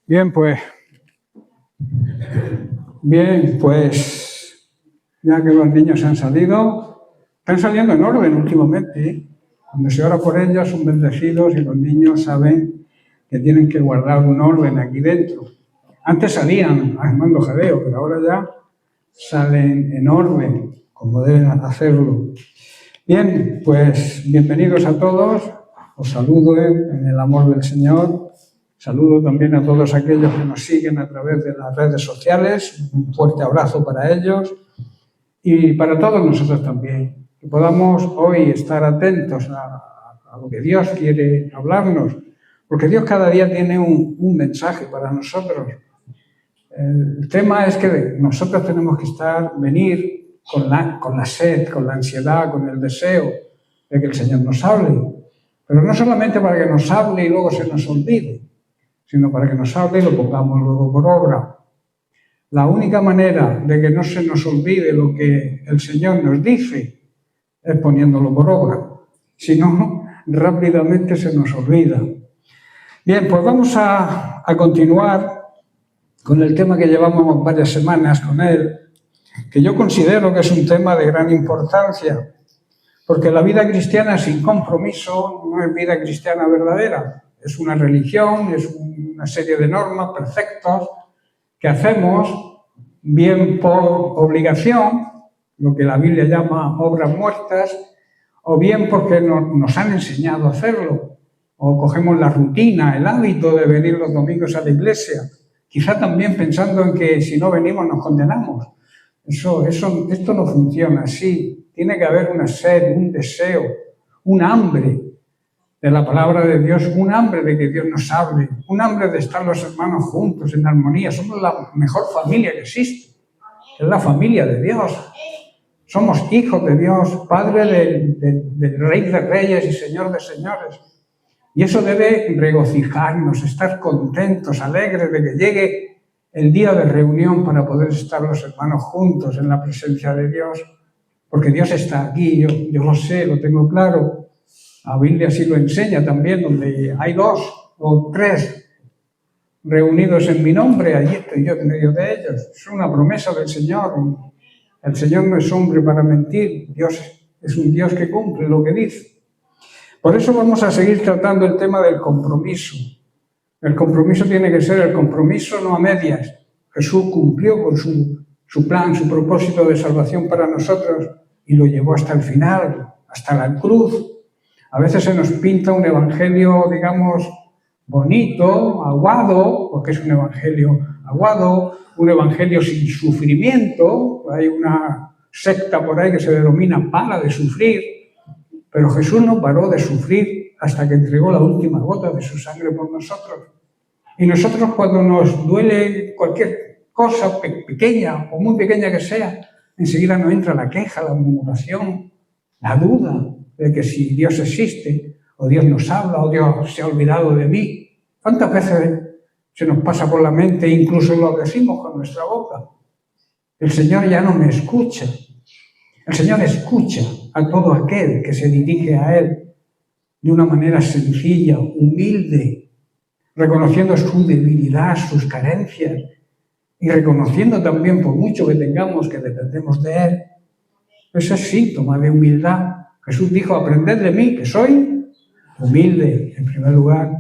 Bien, pues ya que los niños han salido, están saliendo en orden últimamente, ¿eh? Cuando se ora por ellos son bendecidos y los niños saben que tienen que guardar un orden aquí dentro. Antes salían armando jaleo, pero ahora ya salen en orden, como deben hacerlo. Bien, pues bienvenidos a todos, os saludo en el amor del Señor. Saludo también a todos aquellos que nos siguen a través de las redes sociales. Un fuerte abrazo para ellos y para todos nosotros también. Que podamos hoy estar atentos a lo que Dios quiere hablarnos, porque Dios cada día tiene un mensaje para nosotros. El tema es que nosotros tenemos que venir con la sed, con la ansiedad, con el deseo de que el Señor nos hable. Pero no solamente para que nos hable y luego se nos olvide, sino para que nos hable y lo pongamos luego por obra. La única manera de que no se nos olvide lo que el Señor nos dice es poniéndolo por obra. Si no, rápidamente se nos olvida. Bien, pues vamos a continuar con el tema que llevamos varias semanas con él, que yo considero que es un tema de gran importancia, porque la vida cristiana sin compromiso no es vida cristiana verdadera. Es una religión, es una serie de normas, preceptos que hacemos bien por obligación, lo que la Biblia llama obras muertas, o bien porque nos han enseñado a hacerlo, o cogemos la rutina, el hábito de venir los domingos a la iglesia, quizá también pensando en que si no venimos nos condenamos. Esto no funciona así. Tiene que haber una sed, un deseo, un hambre de la palabra de Dios, un hambre de que Dios nos hable, un hambre de estar los hermanos juntos, en armonía. Somos la mejor familia que existe, es la familia de Dios. Somos hijos de Dios, Padre del Rey de Reyes y Señor de Señores. Y eso debe regocijarnos, estar contentos, alegres de que llegue el día de reunión para poder estar los hermanos juntos en la presencia de Dios. Porque Dios está aquí, yo lo sé, lo tengo claro. La Biblia así lo enseña también, donde hay 2 o 3 reunidos en mi nombre, allí estoy yo en medio de ellos. Es una promesa del Señor. El Señor no es hombre para mentir, Dios es un Dios que cumple lo que dice. Por eso vamos a seguir tratando el tema del compromiso. El compromiso tiene que ser el compromiso no a medias. Jesús cumplió con su plan, su propósito de salvación para nosotros y lo llevó hasta el final, hasta la cruz. A veces se nos pinta un evangelio, digamos, bonito, aguado, porque es un evangelio aguado, un evangelio sin sufrimiento. Hay una secta por ahí que se denomina para de sufrir, pero Jesús no paró de sufrir hasta que entregó la última gota de su sangre por nosotros. Y nosotros, cuando nos duele cualquier cosa pequeña o muy pequeña que sea, enseguida nos entra la queja, la murmuración, la duda de que si Dios existe, o Dios nos habla, o Dios se ha olvidado de mí. ¿Cuántas veces se nos pasa por la mente, incluso lo decimos con nuestra boca? El Señor ya no me escucha. El Señor escucha a todo aquel que se dirige a Él de una manera sencilla, humilde, reconociendo su debilidad, sus carencias, y reconociendo también, por mucho que tengamos, que dependemos de Él. Ese es síntoma de humildad. Jesús dijo, aprended de mí, que soy humilde, en primer lugar.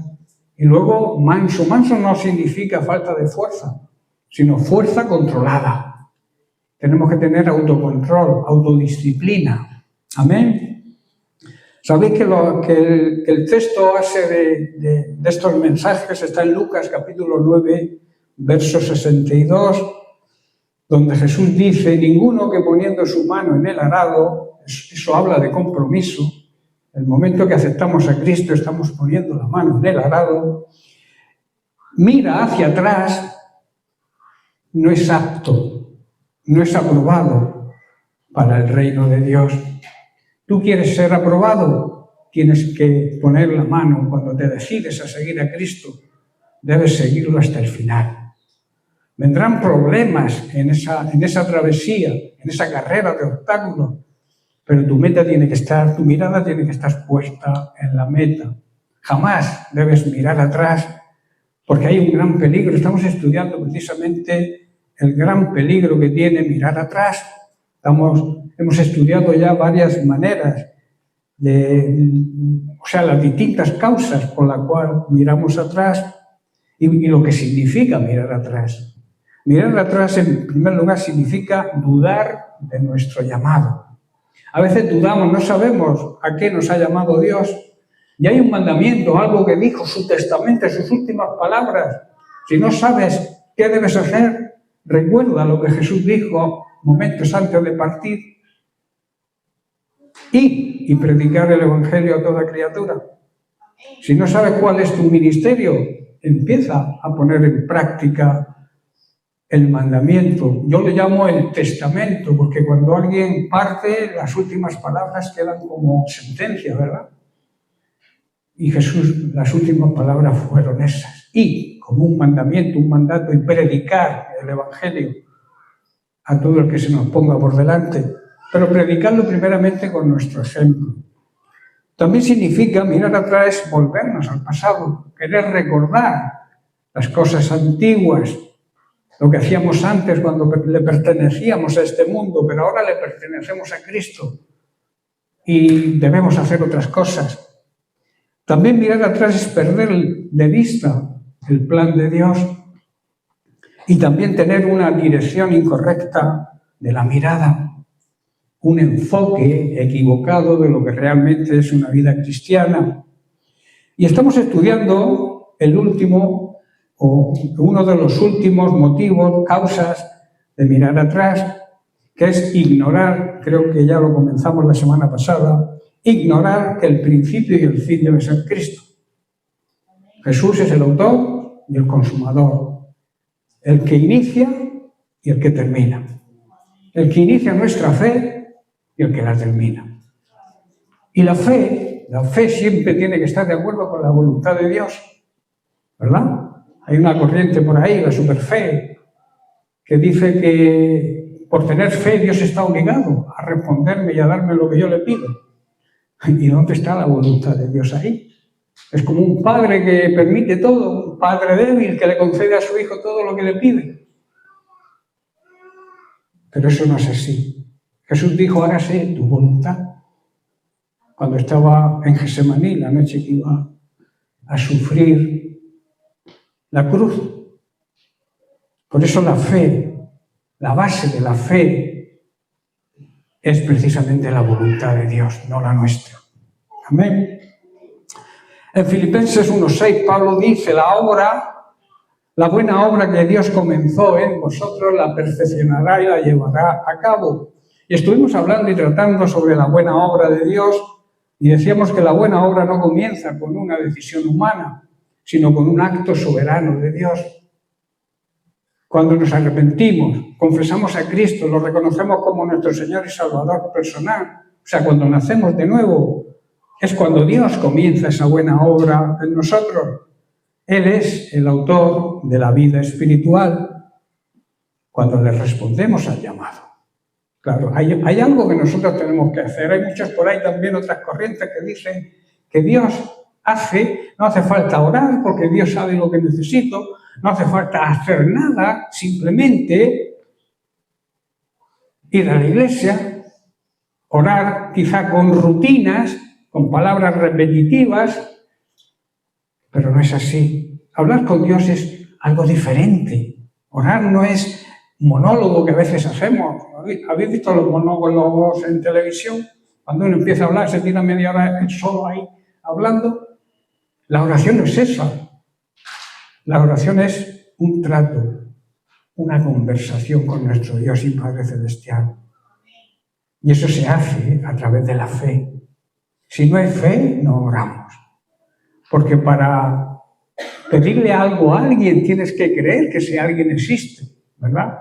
Y luego, manso. Manso no significa falta de fuerza, sino fuerza controlada. Tenemos que tener autocontrol, autodisciplina. Amén. Sabéis que el texto base de estos mensajes está en Lucas capítulo 9, verso 62, donde Jesús dice, ninguno que poniendo su mano en el arado, eso habla de compromiso, el momento que aceptamos a Cristo estamos poniendo la mano en el arado, mira hacia atrás, no es apto, no es aprobado para el reino de Dios. ¿Tú quieres ser aprobado? Tienes que poner la mano cuando te decides a seguir a Cristo. Debes seguirlo hasta el final. Vendrán problemas en esa travesía, en esa carrera de obstáculos, pero tu mirada tiene que estar puesta en la meta. Jamás debes mirar atrás porque hay un gran peligro. Estamos estudiando precisamente el gran peligro que tiene mirar atrás. Hemos estudiado ya varias maneras, las distintas causas por las cuales miramos atrás y lo que significa mirar atrás. Mirar atrás, en primer lugar, significa dudar de nuestro llamado. A veces dudamos, no sabemos a qué nos ha llamado Dios. Y hay un mandamiento, algo que dijo, su testamento, sus últimas palabras. Si no sabes qué debes hacer, recuerda lo que Jesús dijo momentos antes de partir. Y predicar el Evangelio a toda criatura. Si no sabes cuál es tu ministerio, empieza a poner en práctica el mandamiento. Yo le llamo el testamento, porque cuando alguien parte, las últimas palabras quedan como sentencia, ¿verdad? Y Jesús, las últimas palabras fueron esas. Y, como un mandamiento, un mandato, y predicar el Evangelio a todo el que se nos ponga por delante. Pero predicarlo primeramente con nuestro ejemplo. También significa mirar atrás, volvernos al pasado, querer recordar las cosas antiguas, lo que hacíamos antes cuando le pertenecíamos a este mundo, pero ahora le pertenecemos a Cristo y debemos hacer otras cosas. También mirar atrás es perder de vista el plan de Dios y también tener una dirección incorrecta de la mirada, un enfoque equivocado de lo que realmente es una vida cristiana. Y estamos estudiando uno de los últimos motivos, causas de mirar atrás, que es ignorar, creo que ya lo comenzamos la semana pasada, ignorar que el principio y el fin debe ser Cristo. Jesús es el autor y el consumador, el que inicia y el que termina, el que inicia nuestra fe y el que la termina. Y la fe siempre tiene que estar de acuerdo con la voluntad de Dios, ¿verdad? Hay una corriente por ahí, la superfe, que dice que por tener fe Dios está obligado a responderme y a darme lo que yo le pido. ¿Y dónde está la voluntad de Dios ahí? Es como un padre que permite todo, un padre débil que le concede a su hijo todo lo que le pide. Pero eso no es así. Jesús dijo, hágase tu voluntad. Cuando estaba en Getsemaní, la noche que iba a sufrir la cruz. Por eso la fe, la base de la fe, es precisamente la voluntad de Dios, no la nuestra. Amén. En Filipenses 1:6, Pablo dice, la buena obra que Dios comenzó en vosotros, la perfeccionará y la llevará a cabo. Y estuvimos hablando y tratando sobre la buena obra de Dios, y decíamos que la buena obra no comienza con una decisión humana, sino con un acto soberano de Dios. Cuando nos arrepentimos, confesamos a Cristo, lo reconocemos como nuestro Señor y Salvador personal, o sea, cuando nacemos de nuevo, es cuando Dios comienza esa buena obra en nosotros. Él es el autor de la vida espiritual, cuando le respondemos al llamado. Claro, hay algo que nosotros tenemos que hacer. Hay muchas por ahí también otras corrientes que dicen que Dios no hace falta orar porque Dios sabe lo que necesito, no hace falta hacer nada, simplemente ir a la iglesia, orar quizá con rutinas, con palabras repetitivas, pero no es así. Hablar con Dios es algo diferente. Orar no es monólogo que a veces hacemos. ¿Habéis visto los monólogos en televisión? Cuando uno empieza a hablar, se tira media hora solo ahí hablando. La oración no es esa. La oración es un trato, una conversación con nuestro Dios y Padre Celestial. Y eso se hace a través de la fe. Si no hay fe, no oramos. Porque para pedirle algo a alguien tienes que creer que ese alguien existe, ¿verdad?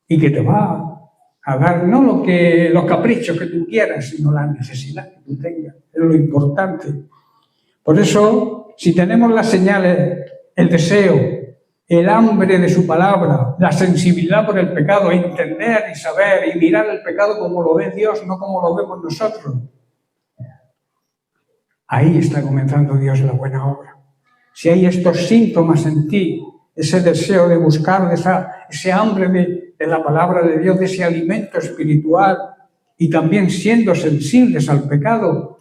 Y que te va a dar no los caprichos que tú quieras, sino la necesidad que tú tengas. Es lo importante. Por eso, si tenemos las señales, el deseo, el hambre de su palabra, la sensibilidad por el pecado, entender y saber y mirar el pecado como lo ve Dios, no como lo vemos nosotros, ahí está comenzando Dios la buena obra. si hay estos síntomas en ti, ese deseo de buscar, ese hambre de la palabra de Dios, de ese alimento espiritual, y también siendo sensibles al pecado,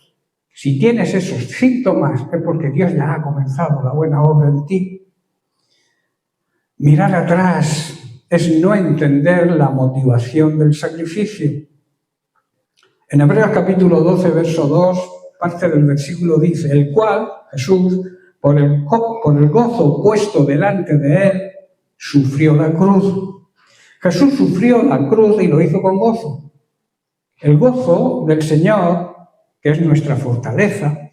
si tienes esos síntomas, es porque Dios ya ha comenzado la buena obra en ti. Mirar atrás es no entender la motivación del sacrificio. En Hebreos capítulo 12, verso 2, parte del versículo dice, el cual, Jesús, por el gozo puesto delante de él, sufrió la cruz. Jesús sufrió la cruz y lo hizo con gozo. El gozo del Señor, que es nuestra fortaleza,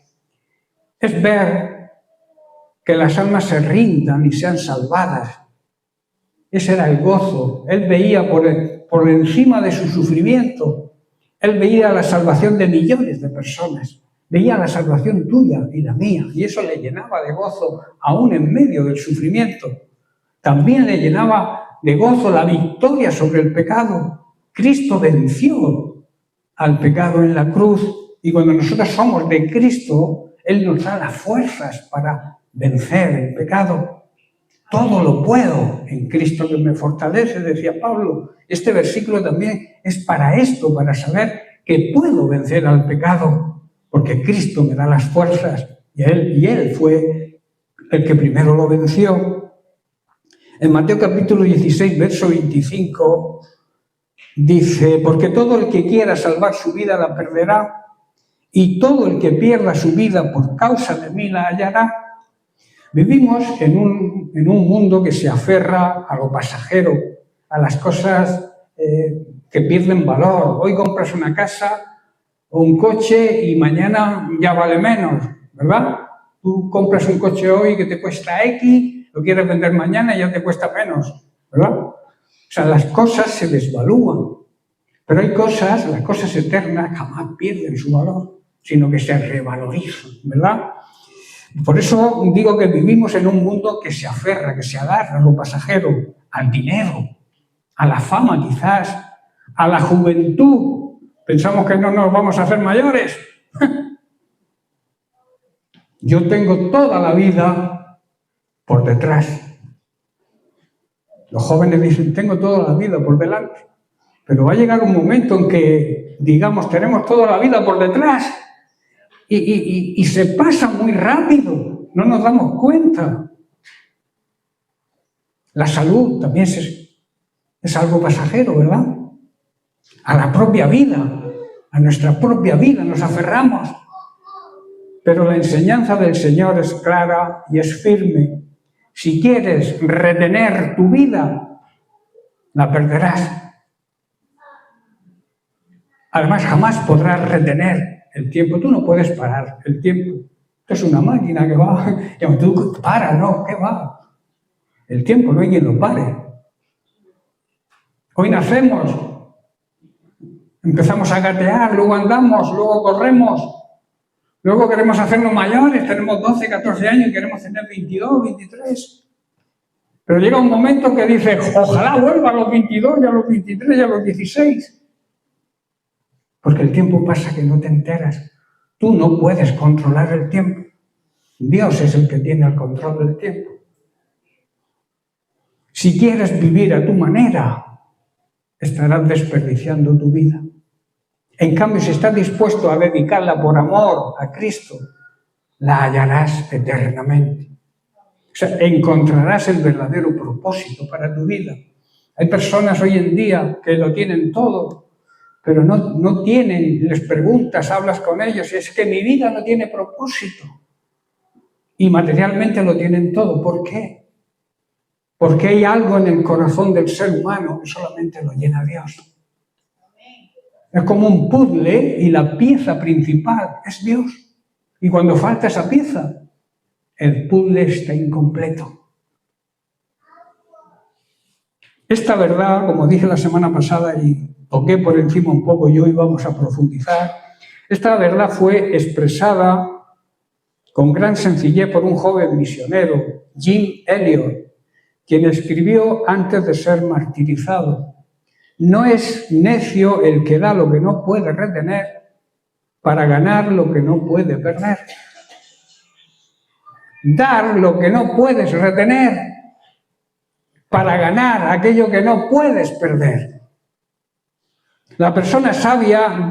es ver que las almas se rindan y sean salvadas. Ese era el gozo. Él veía por encima de su sufrimiento, él veía la salvación de millones de personas. Veía la salvación tuya y la mía, y eso le llenaba de gozo aún en medio del sufrimiento. También le llenaba de gozo la victoria sobre el pecado. Cristo venció al pecado en la cruz, y cuando nosotros somos de Cristo, Él nos da las fuerzas para vencer el pecado. Todo lo puedo en Cristo que me fortalece, decía Pablo. Este versículo también es para esto, para saber que puedo vencer al pecado, porque Cristo me da las fuerzas, y Él fue el que primero lo venció. En Mateo capítulo 16, verso 25, dice, porque todo el que quiera salvar su vida la perderá, y todo el que pierda su vida por causa de mí la hallará. Vivimos en un mundo que se aferra a lo pasajero, a las cosas que pierden valor. Hoy compras una casa o un coche y mañana ya vale menos, ¿verdad? Tú compras un coche hoy que te cuesta X, lo quieres vender mañana y ya te cuesta menos, ¿verdad? O sea, las cosas se desvalúan, pero hay cosas, las cosas eternas jamás pierden su valor, sino que se revalorizan, ¿verdad? Por eso digo que vivimos en un mundo que se aferra, que se agarra a lo pasajero, al dinero, a la fama quizás, a la juventud. Pensamos que no nos vamos a hacer mayores. Yo tengo toda la vida por detrás. Los jóvenes dicen, tengo toda la vida por delante. Pero va a llegar un momento en que, digamos, tenemos toda la vida por detrás. Y se pasa muy rápido, no nos damos cuenta. La salud también es algo pasajero, ¿verdad? A la propia vida, a nuestra propia vida nos aferramos. Pero la enseñanza del Señor es clara y es firme. Si quieres retener tu vida, la perderás. Además, jamás podrás retener el tiempo. Tú no puedes parar el tiempo. Esto es una máquina que va. Y tú para, no, ¿qué va? El tiempo no hay quien lo pare. Hoy nacemos, empezamos a gatear, luego andamos, luego corremos, luego queremos hacernos mayores, tenemos 12, 14 años y queremos tener 22, 23. Pero llega un momento que dices, ojalá vuelva a los 22, y a los 23, y a los 16. Porque el tiempo pasa que no te enteras. Tú no puedes controlar el tiempo. Dios es el que tiene el control del tiempo. Si quieres vivir a tu manera, estarás desperdiciando tu vida. En cambio, si estás dispuesto a dedicarla por amor a Cristo, la hallarás eternamente. O sea, encontrarás el verdadero propósito para tu vida. Hay personas hoy en día que lo tienen todo, pero no tienen, les preguntas, hablas con ellos, y es que mi vida no tiene propósito. Y materialmente lo tienen todo. ¿Por qué? Porque hay algo en el corazón del ser humano que solamente lo llena Dios. Es como un puzzle y la pieza principal es Dios. Y cuando falta esa pieza, el puzzle está incompleto. Esta verdad, como dije la semana pasada y toqué por encima un poco y hoy vamos a profundizar, esta verdad fue expresada con gran sencillez por un joven misionero, Jim Elliot, quien escribió antes de ser martirizado: no es necio el que da lo que no puede retener para ganar lo que no puede perder. dar lo que no puedes retener para ganar aquello que no puedes perder. La persona sabia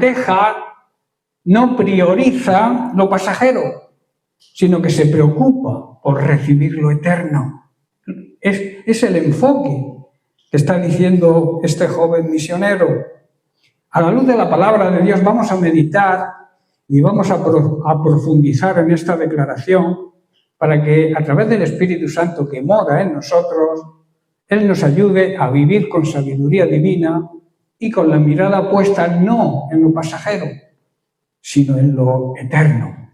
no prioriza lo pasajero, sino que se preocupa por recibir lo eterno. Es el enfoque que está diciendo este joven misionero. A la luz de la palabra de Dios vamos a meditar y vamos a profundizar en esta declaración para que a través del Espíritu Santo que mora en nosotros, Él nos ayude a vivir con sabiduría divina y con la mirada puesta no en lo pasajero, sino en lo eterno.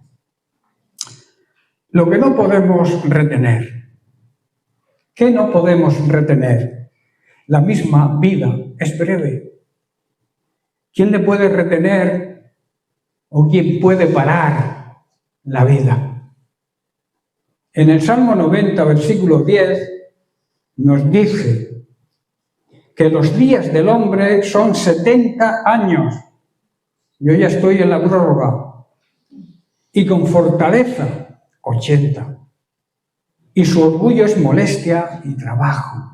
Lo que no podemos retener. ¿Qué no podemos retener? La misma vida es breve. ¿Quién le puede retener o quién puede parar la vida? En el Salmo 90, versículo 10, nos dice que los días del hombre son 70 años. Yo ya estoy en la prórroga. Y con fortaleza, 80. Y su orgullo es molestia y trabajo.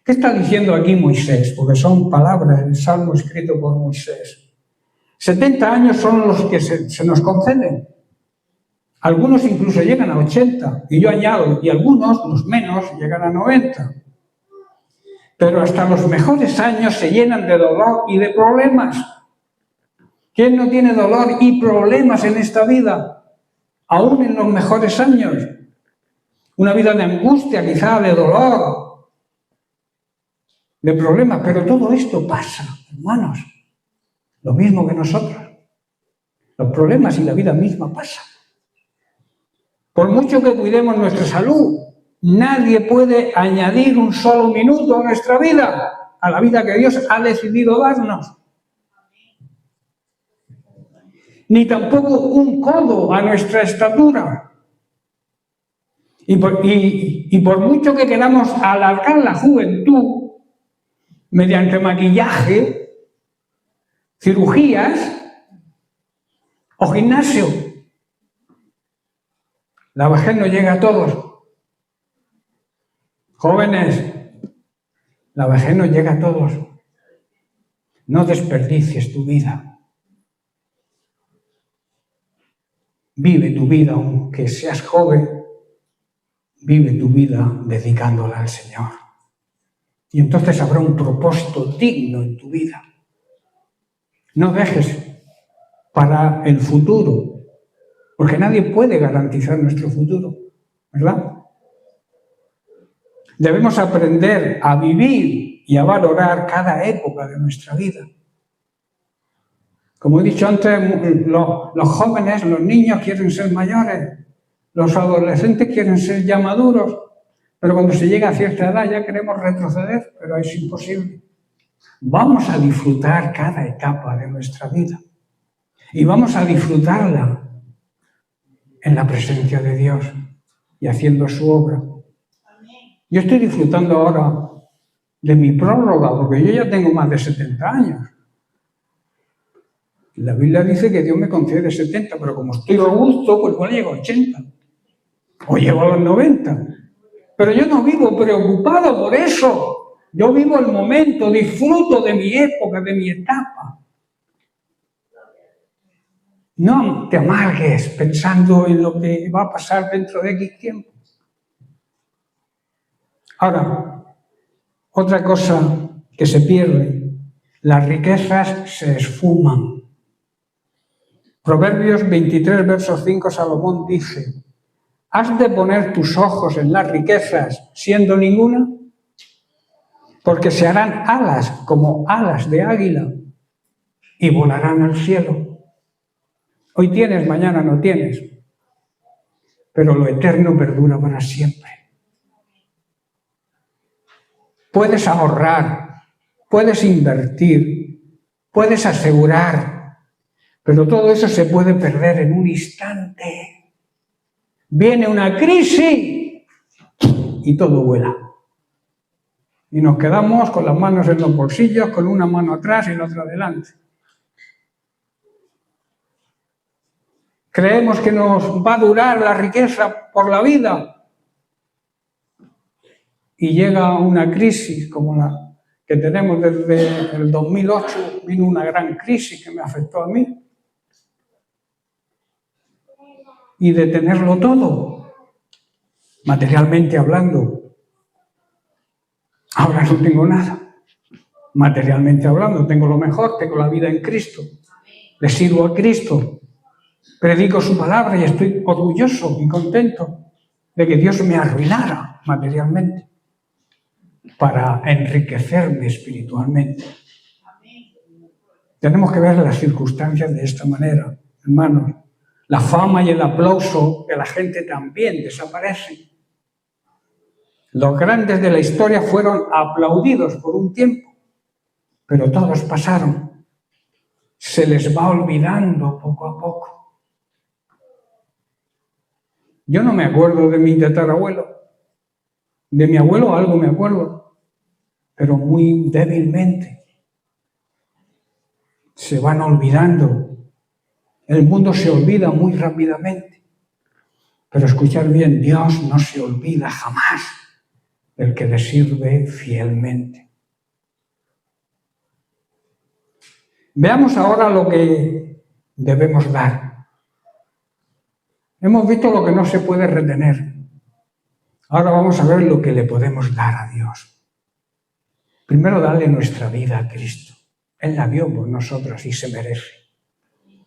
¿Qué está diciendo aquí Moisés? Porque son palabras del Salmo escrito por Moisés. 70 años son los que se nos conceden. Algunos incluso llegan a 80, y yo añado, y algunos, los menos, llegan a 90. Pero hasta los mejores años se llenan de dolor y de problemas. ¿Quién no tiene dolor y problemas en esta vida? Aún en los mejores años. Una vida de angustia, quizá de dolor, de problemas, pero todo esto pasa, hermanos. Lo mismo que nosotros. Los problemas y la vida misma pasan. Por mucho que cuidemos nuestra salud, nadie puede añadir un solo minuto a nuestra vida, a la vida que Dios ha decidido darnos. Ni tampoco un codo a nuestra estatura. Y por mucho que queramos alargar la juventud, mediante maquillaje, cirugías o gimnasio, la vejez no llega a todos. Jóvenes, la vejez no llega a todos. No desperdicies tu vida. Vive tu vida, aunque seas joven, vive tu vida dedicándola al Señor. Y entonces habrá un propósito digno en tu vida. No dejes para el futuro, porque nadie puede garantizar nuestro futuro, ¿verdad? Debemos aprender a vivir y a valorar cada época de nuestra vida. Como he dicho antes, los jóvenes, los niños quieren ser mayores, los adolescentes quieren ser ya maduros, pero cuando se llega a cierta edad ya queremos retroceder, pero es imposible. Vamos a disfrutar cada etapa de nuestra vida y vamos a disfrutarla en la presencia de Dios y haciendo su obra. Yo estoy disfrutando ahora de mi prórroga, porque yo ya tengo más de 70 años. La Biblia dice que Dios me concede 70, pero como estoy robusto, pues igual llego a 80. O llego a los 90. Pero yo no vivo preocupado por eso. Yo vivo el momento, disfruto de mi época, de mi etapa. No te amargues pensando en lo que va a pasar dentro de X tiempo. Ahora, otra cosa que se pierde, las riquezas se esfuman. Proverbios 23, verso 5, Salomón dice: ¿has de poner tus ojos en las riquezas siendo ninguna? Porque se harán alas como alas de águila y volarán al cielo. Hoy tienes, mañana no tienes, pero lo eterno perdura para siempre. Puedes ahorrar, puedes invertir, puedes asegurar, pero todo eso se puede perder en un instante. Viene una crisis y todo vuela. Y nos quedamos con las manos en los bolsillos, con una mano atrás y la otra adelante. Creemos que nos va a durar la riqueza por la vida. y llega una crisis como la que tenemos desde el 2008, vino una gran crisis que me afectó a mí, y de tenerlo todo, materialmente hablando, ahora no tengo nada. Materialmente hablando, tengo lo mejor, tengo la vida en Cristo, le sirvo a Cristo, predico su palabra y estoy orgulloso y contento de que Dios me arruinara materialmente para enriquecerme espiritualmente. Tenemos que ver las circunstancias de esta manera, hermanos. La fama y el aplauso de la gente también desaparecen. Los grandes de la historia fueron aplaudidos por un tiempo, pero todos pasaron. Se les va olvidando poco a poco. Yo no me acuerdo de mi tatarabuelo. De mi abuelo algo me acuerdo, pero muy débilmente. Se van olvidando. El mundo se olvida muy rápidamente. Pero escuchar bien, Dios no se olvida jamás del que le sirve fielmente. Veamos ahora lo que debemos dar. Hemos visto lo que no se puede retener. Ahora vamos a ver lo que le podemos dar a Dios. Primero, darle nuestra vida a Cristo. Él la dio por nosotros y se merece.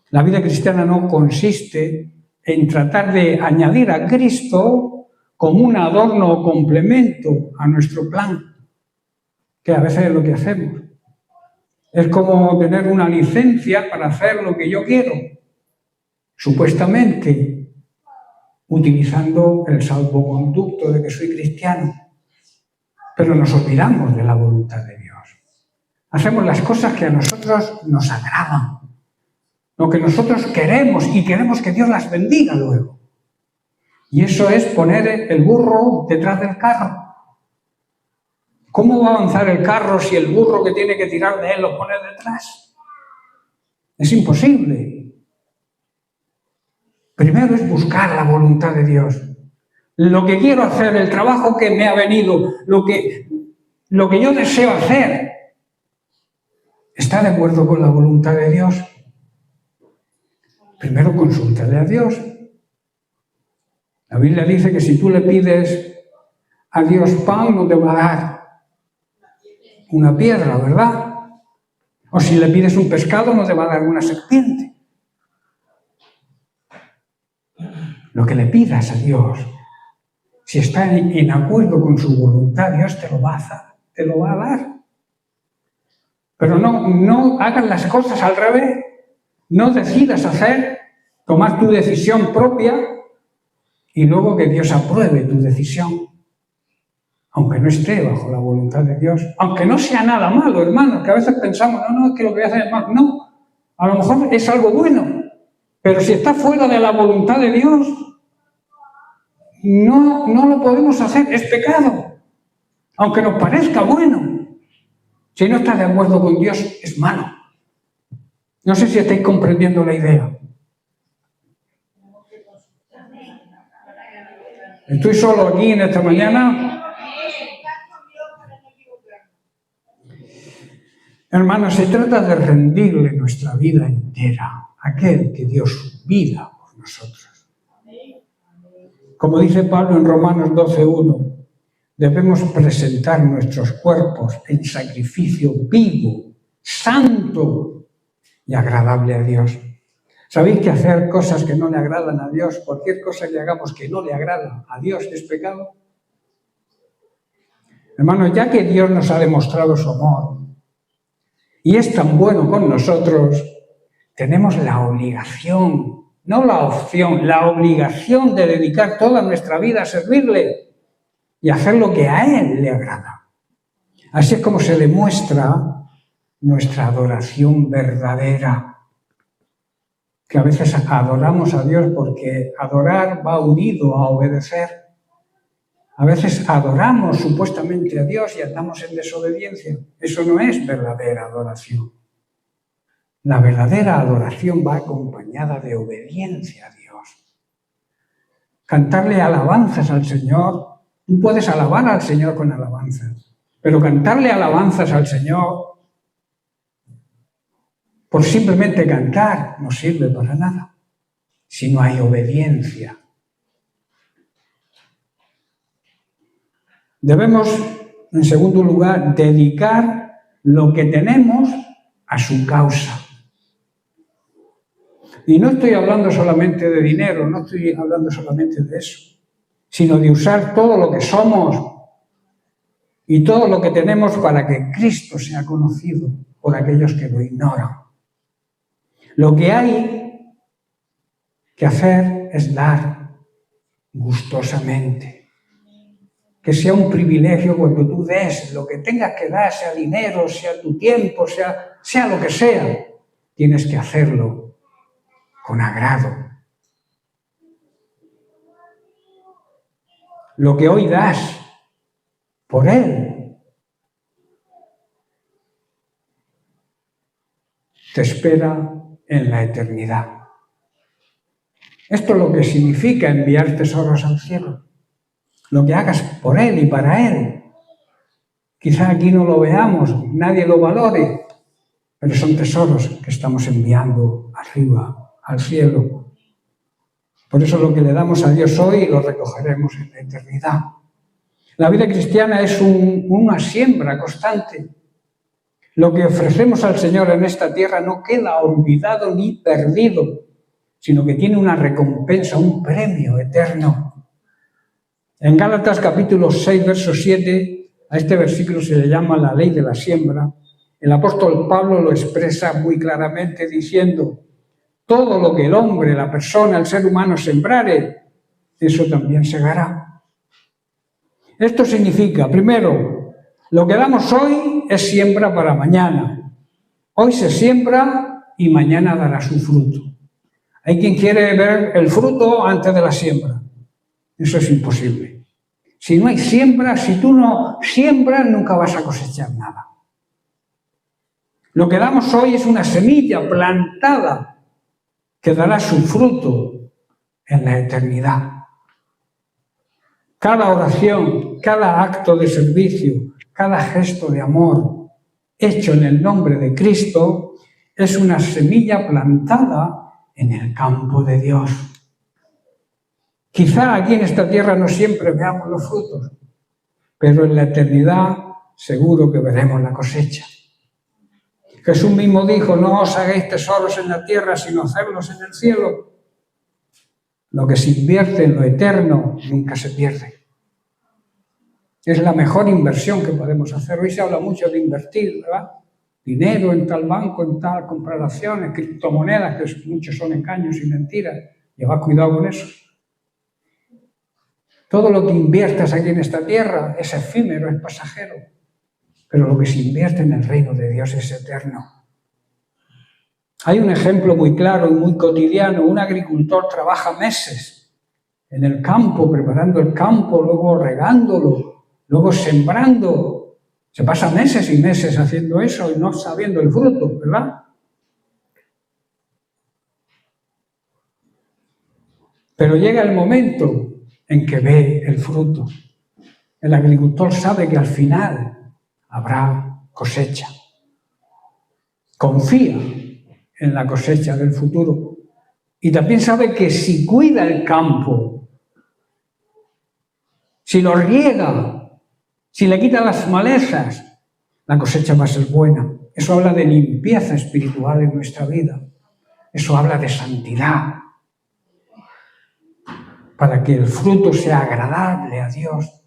La vida cristiana no consiste en tratar de añadir a Cristo como un adorno o complemento a nuestro plan, que a veces es lo que hacemos. Es como tener una licencia para hacer lo que yo quiero, supuestamente utilizando el salvoconducto de que soy cristiano, pero nos olvidamos de la voluntad de Dios. Hacemos las cosas que a nosotros nos agradan, lo que nosotros queremos y queremos que Dios las bendiga luego. Y eso es poner el burro detrás del carro. ¿Cómo va a avanzar el carro si el burro que tiene que tirar de él lo pone detrás? Es imposible. Primero es buscar la voluntad de Dios. Lo que quiero hacer, el trabajo que me ha venido, lo que yo deseo hacer, ¿está de acuerdo con la voluntad de Dios? Primero consúltale a Dios. La Biblia dice que si tú le pides a Dios pan, no te va a dar una piedra, ¿verdad? O si le pides un pescado, no te va a dar una serpiente. Lo que le pidas a Dios, si está en acuerdo con su voluntad, Dios te lo va a dar. Pero no hagas las cosas al revés. No decidas tomar tu decisión propia y luego que Dios apruebe tu decisión. Aunque no esté bajo la voluntad de Dios. Aunque no sea nada malo, hermanos, que a veces pensamos, no, es que lo que voy a hacer es malo. No, a lo mejor es algo bueno. Pero si está fuera de la voluntad de Dios, no lo podemos hacer, es pecado. Aunque nos parezca bueno. Si no está de acuerdo con Dios, es malo. No sé si estáis comprendiendo la idea. Estoy solo aquí en esta mañana. Hermanos, se trata de rendirle nuestra vida entera a aquel que dio su vida por nosotros. Como dice Pablo en Romanos 12:1, debemos presentar nuestros cuerpos en sacrificio vivo, santo y agradable a Dios. ¿Sabéis que hacer cosas que no le agradan a Dios, cualquier cosa que hagamos que no le agrada a Dios, es pecado? Hermanos, ya que Dios nos ha demostrado su amor y es tan bueno con nosotros, tenemos la obligación, no la opción, la obligación de dedicar toda nuestra vida a servirle y hacer lo que a Él le agrada. Así es como se demuestra nuestra adoración verdadera. Que a veces adoramos a Dios porque adorar va unido a obedecer. A veces adoramos supuestamente a Dios y andamos en desobediencia. Eso no es verdadera adoración. La verdadera adoración va acompañada de obediencia a Dios. Cantarle alabanzas al Señor Tú puedes alabar al Señor con alabanzas, pero cantarle alabanzas al Señor por simplemente cantar no sirve para nada, si no hay obediencia. Debemos, en segundo lugar, dedicar lo que tenemos a su causa. Y no estoy hablando solamente de dinero, no estoy hablando solamente de eso, sino de usar todo lo que somos y todo lo que tenemos para que Cristo sea conocido por aquellos que lo ignoran. Lo que hay que hacer es dar gustosamente. Que sea un privilegio cuando tú des lo que tengas que dar, sea dinero, sea tu tiempo, sea lo que sea, tienes que hacerlo con agrado. Lo que hoy das por Él te espera en la eternidad. Esto es lo que significa enviar tesoros al cielo. Lo que hagas por Él y para Él. Quizá aquí no lo veamos, nadie lo valore, pero son tesoros que estamos enviando arriba, al cielo. Por eso lo que le damos a Dios hoy lo recogeremos en la eternidad. La vida cristiana es una siembra constante. Lo que ofrecemos al Señor en esta tierra no queda olvidado ni perdido, sino que tiene una recompensa, un premio eterno. En Gálatas capítulo 6, verso 7, a este versículo se le llama la ley de la siembra. El apóstol Pablo lo expresa muy claramente diciendo: todo lo que el hombre, la persona, el ser humano sembrare, eso también segará. Esto significa, primero, lo que damos hoy es siembra para mañana. Hoy se siembra y mañana dará su fruto. Hay quien quiere ver el fruto antes de la siembra. Eso es imposible. Si no hay siembra, si tú no siembras, nunca vas a cosechar nada. Lo que damos hoy es una semilla plantada que dará su fruto en la eternidad. Cada oración, cada acto de servicio, cada gesto de amor hecho en el nombre de Cristo es una semilla plantada en el campo de Dios. Quizá aquí en esta tierra no siempre veamos los frutos, pero en la eternidad seguro que veremos la cosecha. Jesús mismo dijo: no os hagáis tesoros en la tierra, sino hacerlos en el cielo. Lo que se invierte en lo eterno nunca se pierde. Es la mejor inversión que podemos hacer. Hoy se habla mucho de invertir, ¿verdad? Dinero en tal banco, en tal, comprar acciones, criptomonedas, que muchos son engaños y mentiras. Llevad cuidado con eso. Todo lo que inviertas aquí en esta tierra es efímero, es pasajero. Pero lo que se invierte en el reino de Dios es eterno. Hay un ejemplo muy claro y muy cotidiano. Un agricultor trabaja meses en el campo, preparando el campo, luego regándolo, luego sembrando. Se pasa meses y meses haciendo eso y no sabiendo el fruto, ¿verdad? Pero llega el momento en que ve el fruto. El agricultor sabe que al final habrá cosecha. Confía en la cosecha del futuro. Y también sabe que si cuida el campo, si lo riega, si le quita las malezas, la cosecha va a ser buena. Eso habla de limpieza espiritual en nuestra vida. Eso habla de santidad. Para que el fruto sea agradable a Dios,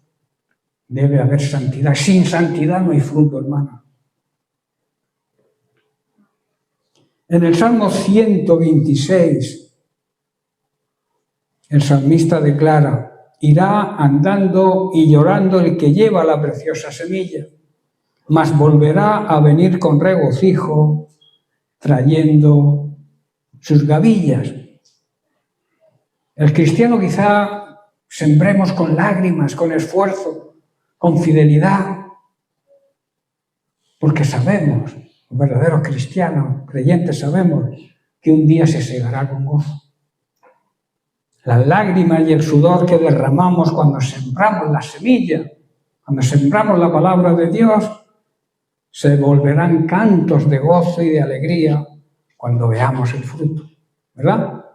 debe haber santidad. Sin santidad no hay fruto, hermano. En el Salmo 126, el salmista declara: irá andando y llorando el que lleva la preciosa semilla, mas volverá a venir con regocijo, trayendo sus gavillas. El cristiano quizá sembremos con lágrimas, con esfuerzo, con fidelidad, porque sabemos, los verdaderos cristianos, creyentes, sabemos que un día se segará con gozo. las lágrimas y el sudor que derramamos cuando sembramos la semilla, cuando sembramos la palabra de Dios, se volverán cantos de gozo y de alegría cuando veamos el fruto, ¿verdad?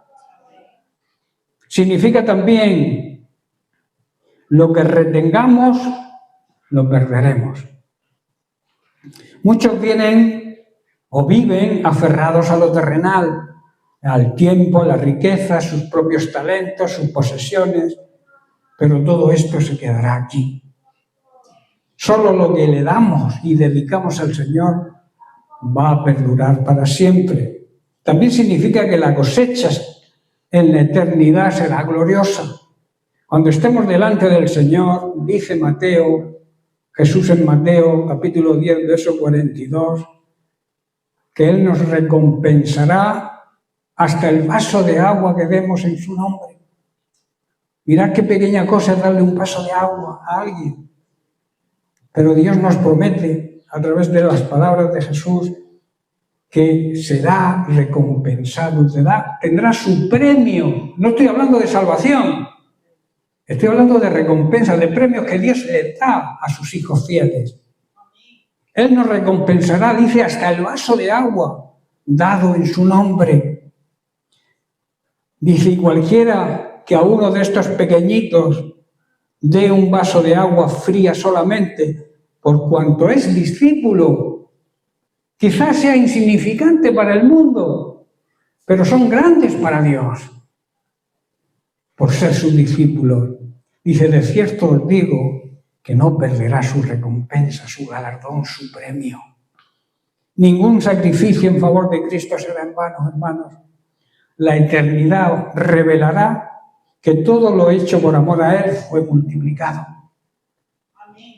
Significa también, lo que retengamos, lo perderemos. Muchos vienen o viven aferrados a lo terrenal, al tiempo, a la riqueza, sus propios talentos, sus posesiones, pero todo esto se quedará aquí. Solo lo que le damos y dedicamos al Señor va a perdurar para siempre. También significa que la cosecha en la eternidad será gloriosa. Cuando estemos delante del Señor, dice Jesús en Mateo capítulo 10, verso 42, que Él nos recompensará hasta el vaso de agua que demos en su nombre. Mirad qué pequeña cosa es darle un vaso de agua a alguien. Pero Dios nos promete, a través de las palabras de Jesús, que será recompensado, tendrá su premio. No estoy hablando de salvación, estoy hablando de recompensa, de premios que Dios le da a sus hijos fieles. Él nos recompensará, dice, hasta el vaso de agua dado en su nombre. Dice, y cualquiera que a uno de estos pequeñitos dé un vaso de agua fría solamente, por cuanto es discípulo, quizás sea insignificante para el mundo, pero son grandes para Dios, por ser sus discípulos. Dice, de cierto os digo que no perderá su recompensa, su galardón, su premio. Ningún sacrificio en favor de Cristo será en vano, hermanos. La eternidad revelará que todo lo hecho por amor a Él fue multiplicado,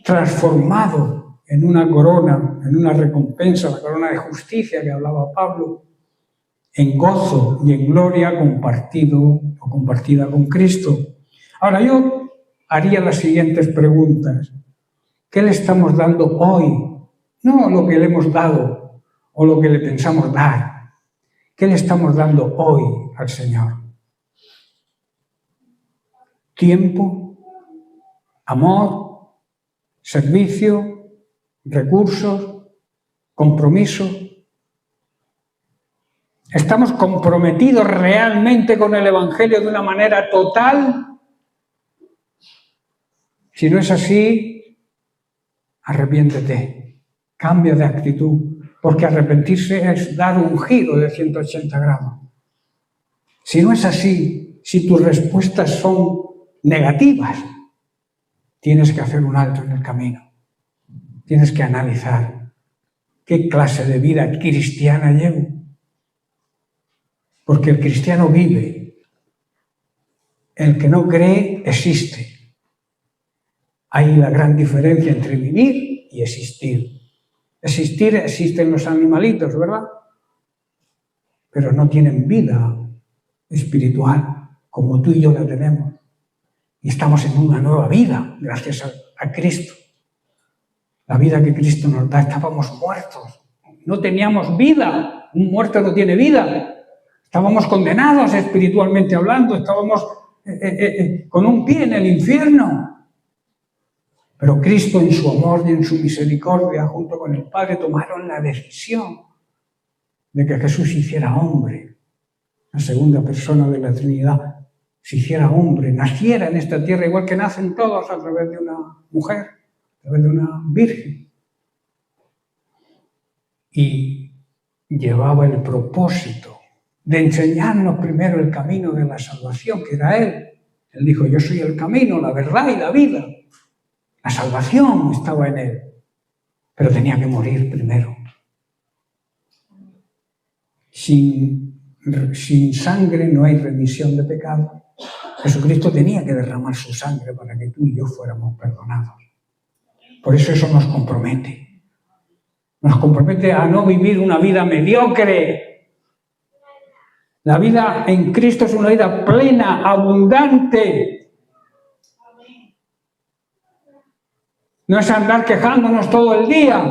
transformado en una corona, en una recompensa, la corona de justicia que hablaba Pablo, en gozo y en gloria compartida con Cristo. Ahora yo haría las siguientes preguntas. ¿Qué le estamos dando hoy? No lo que le hemos dado o lo que le pensamos dar. ¿Qué le estamos dando hoy al Señor? Tiempo, amor, servicio, recursos, compromiso. ¿Estamos comprometidos realmente con el Evangelio de una manera total? Si no es así, arrepiéntete, cambia de actitud, porque arrepentirse es dar un giro de 180 grados. Si no es así, si tus respuestas son negativas, tienes que hacer un alto en el camino. Tienes que analizar qué clase de vida cristiana llevo. Porque el cristiano vive. El que no cree existe. Hay la gran diferencia entre vivir y existir. Existir existen los animalitos, ¿verdad? Pero no tienen vida espiritual como tú y yo la tenemos. Y estamos en una nueva vida gracias a Cristo. La vida que Cristo nos da, estábamos muertos. No teníamos vida. Un muerto no tiene vida. Estábamos condenados espiritualmente hablando. Estábamos con un pie en el infierno. Pero Cristo en su amor y en su misericordia, junto con el Padre, tomaron la decisión de que Jesús se hiciera hombre. La segunda persona de la Trinidad se hiciera hombre, naciera en esta tierra, igual que nacen todos a través de una mujer, a través de una virgen. Y llevaba el propósito de enseñarnos primero el camino de la salvación, que era Él. Él dijo, yo soy el camino, la verdad y la vida. La salvación estaba en Él, pero tenía que morir primero. Sin sangre no hay remisión de pecado. Jesucristo tenía que derramar su sangre para que tú y yo fuéramos perdonados. Por eso nos compromete. Nos compromete a no vivir una vida mediocre. La vida en Cristo es una vida plena, abundante. No es andar quejándonos todo el día.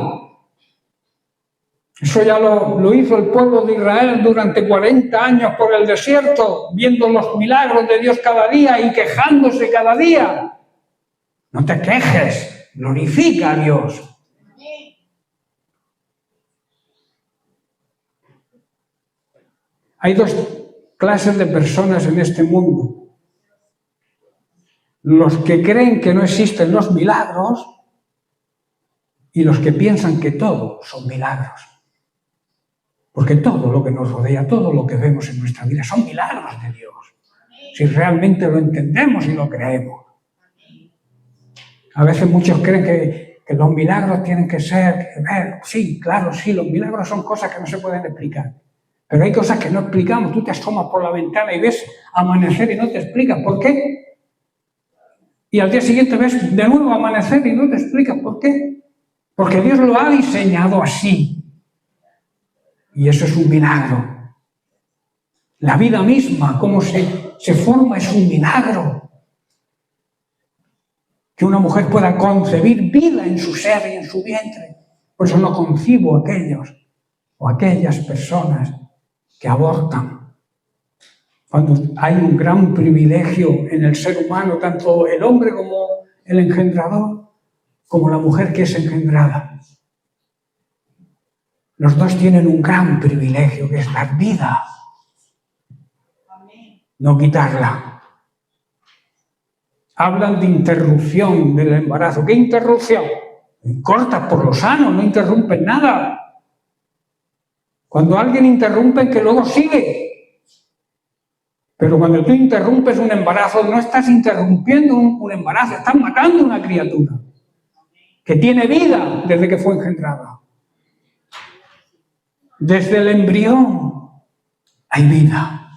Eso ya lo hizo el pueblo de Israel durante 40 años por el desierto, viendo los milagros de Dios cada día y quejándose cada día. No te quejes, glorifica a Dios. Hay dos clases de personas en este mundo. Los que creen que no existen los milagros y los que piensan que todo son milagros. Porque todo lo que nos rodea, todo lo que vemos en nuestra vida son milagros de Dios. Si realmente lo entendemos y lo creemos. A veces muchos creen que los milagros tienen que ser... Sí, claro, sí, los milagros son cosas que no se pueden explicar. Pero hay cosas que no explicamos. Tú te asomas por la ventana y ves amanecer y no te explicas por qué. Y al día siguiente ves de nuevo amanecer y no te explicas por qué. Porque Dios lo ha diseñado así. Y eso es un milagro. La vida misma, cómo se forma, es un milagro. Que una mujer pueda concebir vida en su ser y en su vientre. Por eso no concibo a aquellos o aquellas personas que abortan. Cuando hay un gran privilegio en el ser humano, tanto el hombre como el engendrador, como la mujer que es engendrada. Los dos tienen un gran privilegio, que es dar vida, no quitarla. Hablan de interrupción del embarazo. ¿Qué interrupción? Cortas por lo sano, no interrumpen nada. Cuando alguien interrumpe, que luego sigue. Pero cuando tú interrumpes un embarazo, no estás interrumpiendo un embarazo, estás matando una criatura que tiene vida desde que fue engendrada. Desde el embrión hay vida.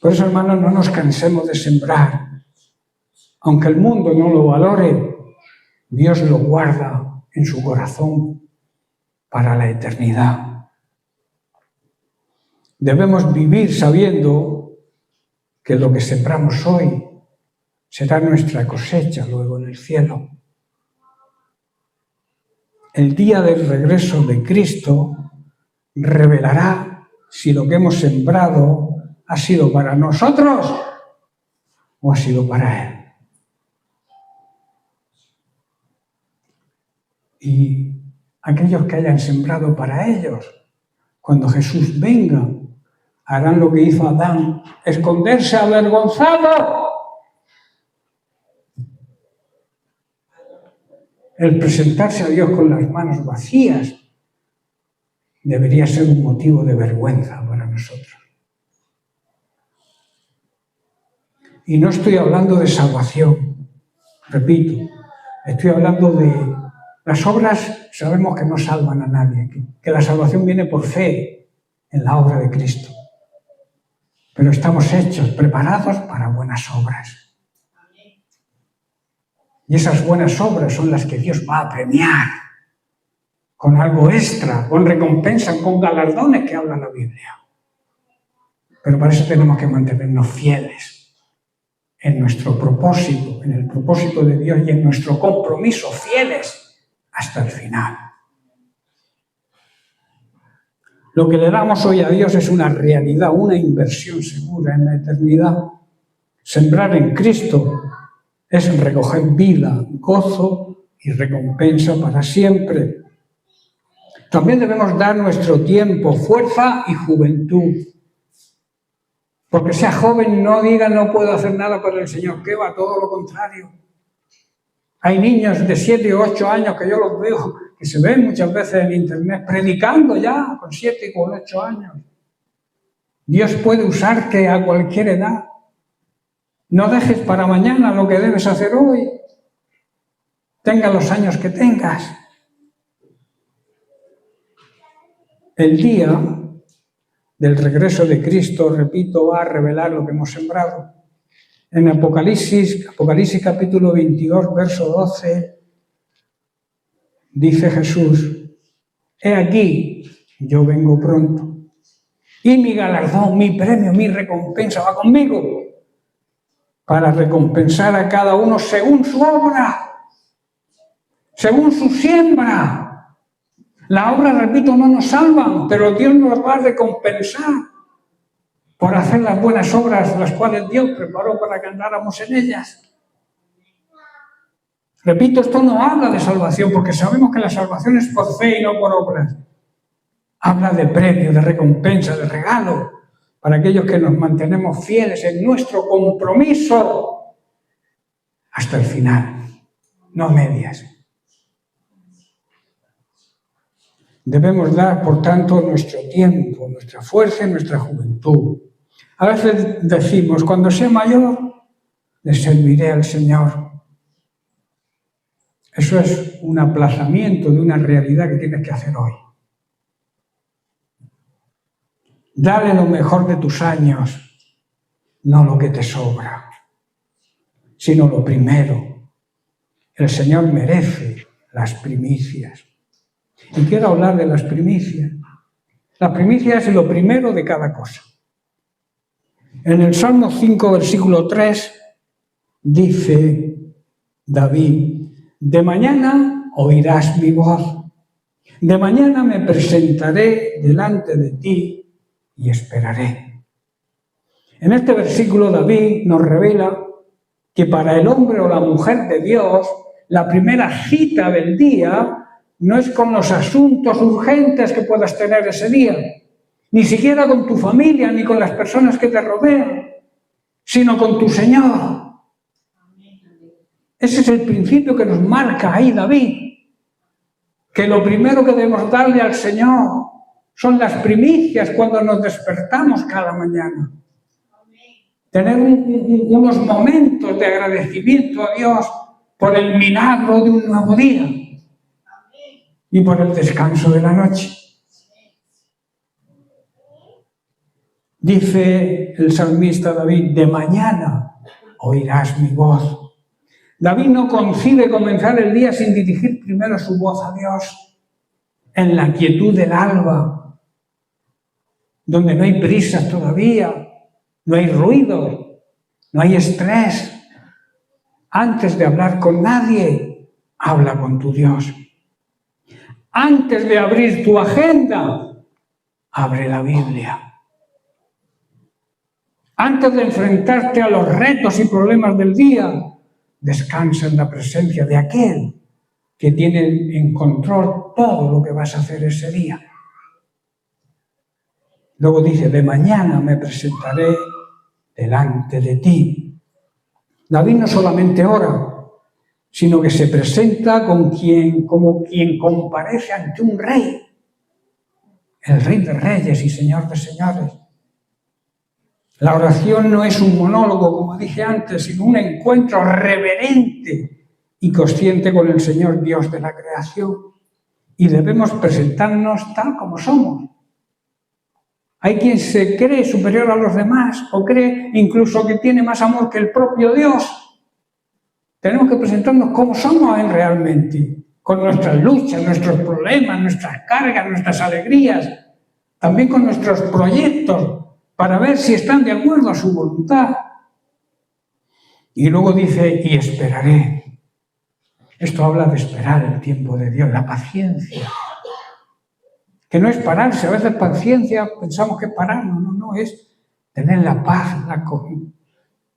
Por eso, hermanos, no nos cansemos de sembrar. Aunque el mundo no lo valore, Dios lo guarda en su corazón para la eternidad. Debemos vivir sabiendo que lo que sembramos hoy será nuestra cosecha luego en el cielo. El día del regreso de Cristo revelará si lo que hemos sembrado ha sido para nosotros o ha sido para Él. Y aquellos que hayan sembrado para ellos, cuando Jesús venga, harán lo que hizo Adán, esconderse avergonzado. El presentarse a Dios con las manos vacías debería ser un motivo de vergüenza para nosotros. Y no estoy hablando de salvación, repito, estoy hablando de las obras. Sabemos que no salvan a nadie, que la salvación viene por fe en la obra de Cristo. Pero estamos hechos, preparados para buenas obras. Y esas buenas obras son las que Dios va a premiar con algo extra, con recompensa, con galardones que habla la Biblia. Pero para eso tenemos que mantenernos fieles en nuestro propósito, en el propósito de Dios y en nuestro compromiso, fieles hasta el final. Lo que le damos hoy a Dios es una realidad, una inversión segura en la eternidad. Sembrar en Cristo es recoger vida, gozo y recompensa para siempre. También debemos dar nuestro tiempo, fuerza y juventud. Porque sea joven, no diga no puedo hacer nada por el Señor, que va, todo lo contrario. Hay niños de 7 o 8 años que yo los veo, que se ven muchas veces en internet, predicando ya con 7 y con 8 años. Dios puede usarte a cualquier edad. No dejes para mañana lo que debes hacer hoy. Tenga los años que tengas. El día del regreso de Cristo, repito, va a revelar lo que hemos sembrado. En Apocalipsis capítulo 22, verso 12, dice Jesús: he aquí, yo vengo pronto, y mi galardón, mi premio, mi recompensa va conmigo, para recompensar a cada uno según su obra. según su siembra. La obra, repito, no nos salva, pero Dios nos va a recompensar por hacer las buenas obras, las cuales Dios preparó para que andáramos en ellas. Repito, esto no habla de salvación, porque sabemos que la salvación es por fe y no por obras. Habla de premio, de recompensa, de regalo, para aquellos que nos mantenemos fieles en nuestro compromiso hasta el final, no medias. Debemos dar, por tanto, nuestro tiempo, nuestra fuerza y nuestra juventud. A veces decimos, cuando sea mayor, le serviré al Señor. Eso es un aplazamiento de una realidad que tienes que hacer hoy. Dale lo mejor de tus años, no lo que te sobra, sino lo primero. El Señor merece las primicias. Y quiero hablar de las primicias. La primicia es lo primero de cada cosa. En el Salmo 5, versículo 3, dice David, de mañana oirás mi voz, de mañana me presentaré delante de ti y esperaré. En este versículo David nos revela que para el hombre o la mujer de Dios, la primera cita del día no es con los asuntos urgentes que puedas tener ese día, ni siquiera con tu familia, ni con las personas que te rodean, sino con tu Señor. Ese es el principio que nos marca ahí David, que lo primero que debemos darle al Señor son las primicias cuando nos despertamos cada mañana. Tener unos momentos de agradecimiento a Dios por el milagro de un nuevo día y por el descanso de la noche. Dice el salmista David, de mañana oirás mi voz. David no concibe comenzar el día sin dirigir primero su voz a Dios, en la quietud del alba, donde no hay prisas todavía, no hay ruido, no hay estrés. Antes de hablar con nadie, habla con tu Dios. Antes de abrir tu agenda, abre la Biblia. Antes de enfrentarte a los retos y problemas del día, descansa en la presencia de aquel que tiene en control todo lo que vas a hacer ese día. Luego dice, de mañana me presentaré delante de ti. David no solamente ora, sino que se presenta como quien comparece ante un rey, el Rey de Reyes y Señor de Señores. La oración no es un monólogo, como dije antes, sino un encuentro reverente y consciente con el Señor Dios de la creación. Y debemos presentarnos tal como somos. Hay quien se cree superior a los demás o cree incluso que tiene más amor que el propio Dios. Tenemos que presentarnos como somos realmente, con nuestras luchas, nuestros problemas, nuestras cargas, nuestras alegrías, también con nuestros proyectos, para ver si están de acuerdo a su voluntad. Y luego dice, y esperaré. Esto habla de esperar el tiempo de Dios, la paciencia. Que no es pararse, a veces paciencia pensamos que pararnos, no, es tener la paz,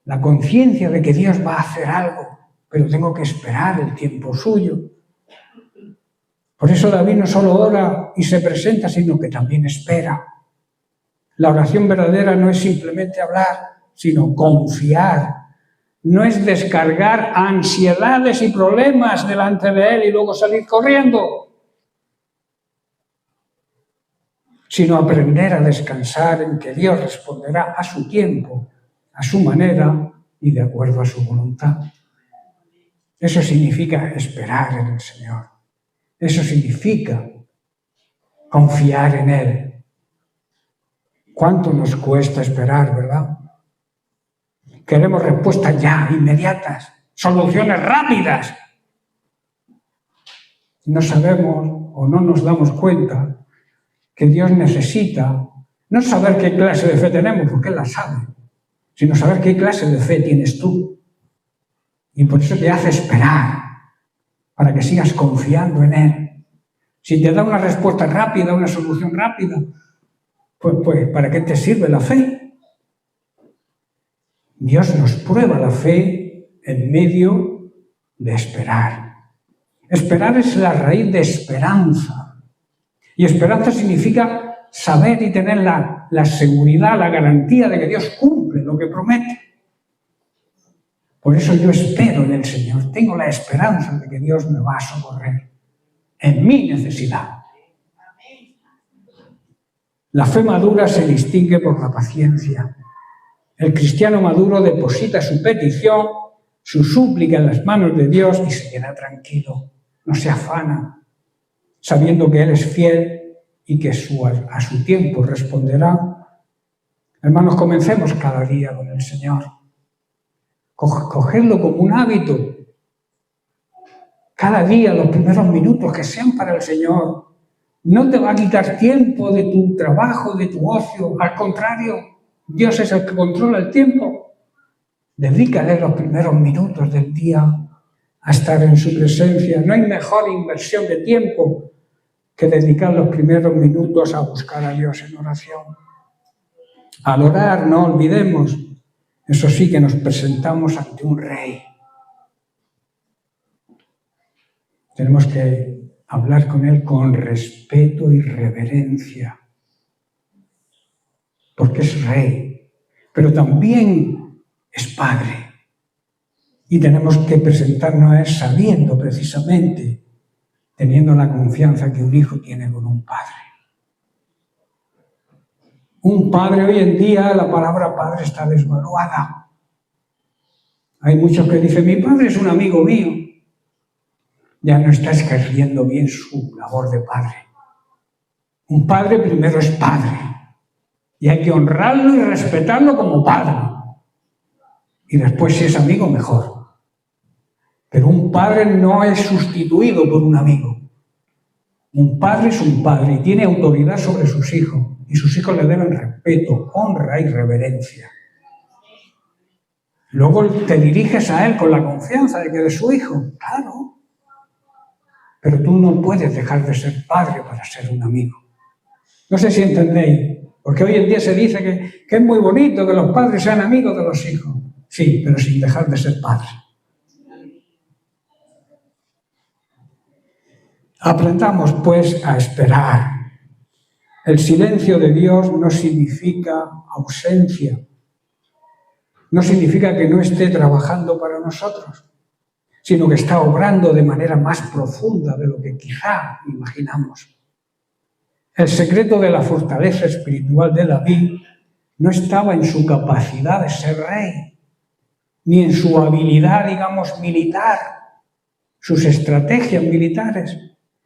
la conciencia de que Dios va a hacer algo, pero tengo que esperar el tiempo suyo. Por eso David no solo ora y se presenta, sino que también espera. La oración verdadera no es simplemente hablar, sino confiar. No es descargar ansiedades y problemas delante de Él y luego salir corriendo, sino aprender a descansar en que Dios responderá a su tiempo, a su manera y de acuerdo a su voluntad. Eso significa esperar en el Señor. Eso significa confiar en Él. ¿Cuánto nos cuesta esperar, verdad? Queremos respuestas ya, inmediatas, soluciones rápidas. No sabemos o no nos damos cuenta que Dios necesita no saber qué clase de fe tenemos, porque Él la sabe, sino saber qué clase de fe tienes tú. Y por eso te hace esperar, para que sigas confiando en Él. Si te da una respuesta rápida, una solución rápida, pues ¿para qué te sirve la fe? Dios nos prueba la fe en medio de esperar. Esperar es la raíz de esperanza. Y esperanza significa saber y tener la seguridad, la garantía de que Dios cumple lo que promete. Por eso yo espero en el Señor. Tengo la esperanza de que Dios me va a socorrer en mi necesidad. La fe madura se distingue por la paciencia. El cristiano maduro deposita su petición, su súplica en las manos de Dios y se queda tranquilo. No se afana, sabiendo que Él es fiel y que a su tiempo responderá. Hermanos, comencemos cada día con el Señor. Cogerlo como un hábito. Cada día, los primeros minutos que sean para el Señor. No te va a quitar tiempo de tu trabajo, de tu ocio. Al contrario, Dios es el que controla el tiempo. Dedícale los primeros minutos del día a estar en su presencia. No hay mejor inversión de tiempo que dedicar los primeros minutos a buscar a Dios en oración. Al orar, no olvidemos, eso sí, que nos presentamos ante un rey. Tenemos que hablar con Él con respeto y reverencia, porque es rey, pero también es padre. Y tenemos que presentarnos a Él sabiendo precisamente, teniendo la confianza que un hijo tiene con un padre. Un padre, hoy en día la palabra padre está desvaluada. Hay muchos que dicen, mi padre es un amigo mío. Ya no está ejerciendo bien su labor de padre. Un padre primero es padre. Y hay que honrarlo y respetarlo como padre. Y después, si es amigo, mejor. Pero un padre no es sustituido por un amigo. Un padre es un padre y tiene autoridad sobre sus hijos. Y sus hijos le deben respeto, honra y reverencia. Luego te diriges a Él con la confianza de que eres su hijo. Claro. Pero tú no puedes dejar de ser padre para ser un amigo. No sé si entendéis, porque hoy en día se dice que es muy bonito que los padres sean amigos de los hijos. Sí, pero sin dejar de ser padres. Aprendamos, pues, a esperar. El silencio de Dios no significa ausencia. No significa que no esté trabajando para nosotros, sino que está obrando de manera más profunda de lo que quizá imaginamos. El secreto de la fortaleza espiritual de David no estaba en su capacidad de ser rey, ni en su habilidad, digamos, militar, sus estrategias militares,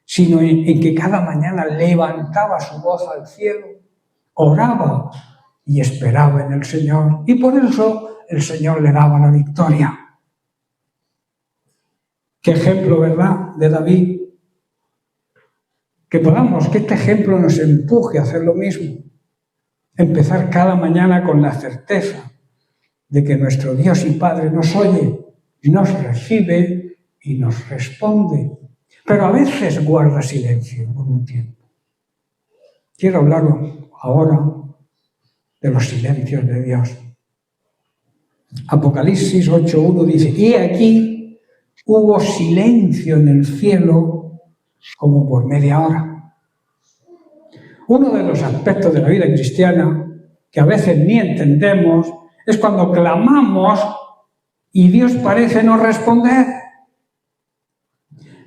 sino en que cada mañana levantaba su voz al cielo, oraba y esperaba en el Señor, y por eso el Señor le daba la victoria. Qué ejemplo, ¿verdad?, de David. Que este ejemplo nos empuje a hacer lo mismo. Empezar cada mañana con la certeza de que nuestro Dios y Padre nos oye, nos recibe y nos responde. Pero a veces guarda silencio por un tiempo. Quiero hablar ahora de los silencios de Dios. Apocalipsis 8:1 dice, y aquí hubo silencio en el cielo como por media hora. Uno de los aspectos de la vida cristiana que a veces ni entendemos es cuando clamamos y Dios parece no responder.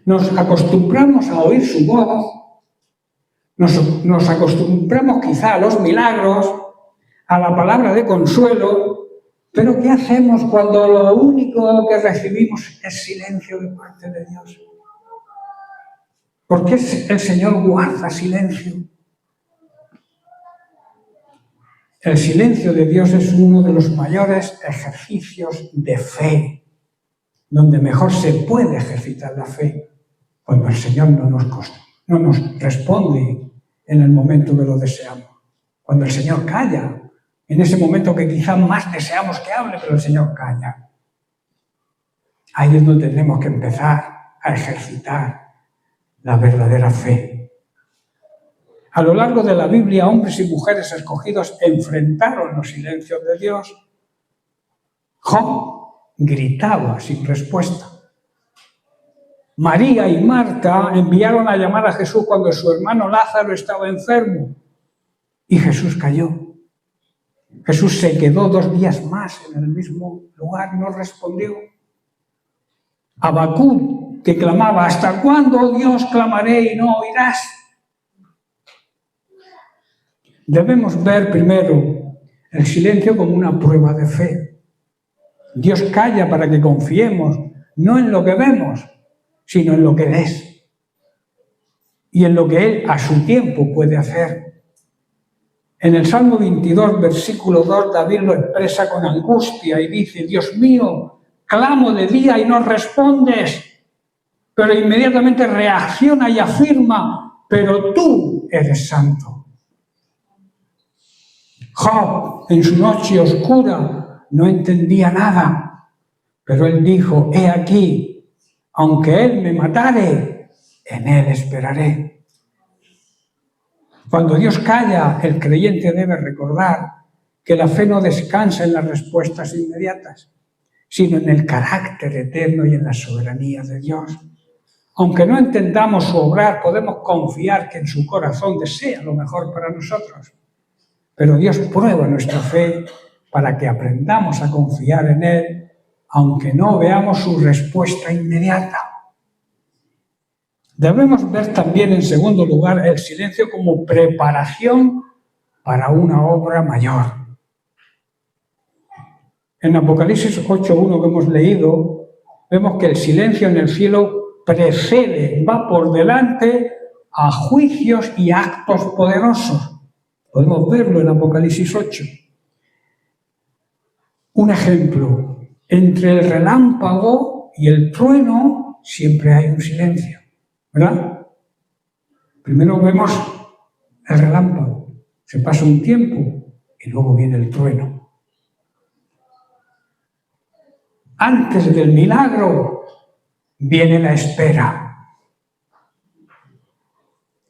Nos acostumbramos a oír su voz, nos acostumbramos quizá a los milagros, a la palabra de consuelo, pero ¿qué hacemos cuando lo único que recibimos es silencio de parte de Dios? ¿Por qué el Señor guarda silencio? El silencio de Dios es uno de los mayores ejercicios de fe, donde mejor se puede ejercitar la fe, cuando el Señor no nos responde en el momento que lo deseamos. Cuando el Señor calla, en ese momento que quizá más deseamos que hable, pero el Señor calla. Ahí es donde tenemos que empezar a ejercitar la verdadera fe. A lo largo de la Biblia, hombres y mujeres escogidos enfrentaron los silencios de Dios. Job gritaba sin respuesta. María y Marta enviaron a llamar a Jesús cuando su hermano Lázaro estaba enfermo y Jesús calló. Jesús se quedó 2 días más en el mismo lugar, no respondió. Habacuc, que clamaba, ¿hasta cuándo, Dios, clamaré y no oirás? Debemos ver primero el silencio como una prueba de fe. Dios calla para que confiemos, no en lo que vemos, sino en lo que es y en lo que Él a su tiempo puede hacer. En el Salmo 22, versículo 2, David lo expresa con angustia y dice, Dios mío, clamo de día y no respondes, pero inmediatamente reacciona y afirma, pero tú eres santo. Job, en su noche oscura, no entendía nada, pero él dijo, he aquí, aunque él me matare, en él esperaré. Cuando Dios calla, el creyente debe recordar que la fe no descansa en las respuestas inmediatas, sino en el carácter eterno y en la soberanía de Dios. Aunque no entendamos su obrar, podemos confiar que en su corazón desea lo mejor para nosotros. Pero Dios prueba nuestra fe para que aprendamos a confiar en Él, aunque no veamos su respuesta inmediata. Debemos ver también, en segundo lugar, el silencio como preparación para una obra mayor. En Apocalipsis 8:1 que hemos leído, vemos que el silencio en el cielo precede, va por delante a juicios y actos poderosos. Podemos verlo en Apocalipsis 8. Un ejemplo, entre el relámpago y el trueno siempre hay un silencio, ¿verdad? Primero vemos el relámpago, se pasa un tiempo y luego viene el trueno. Antes del milagro viene la espera.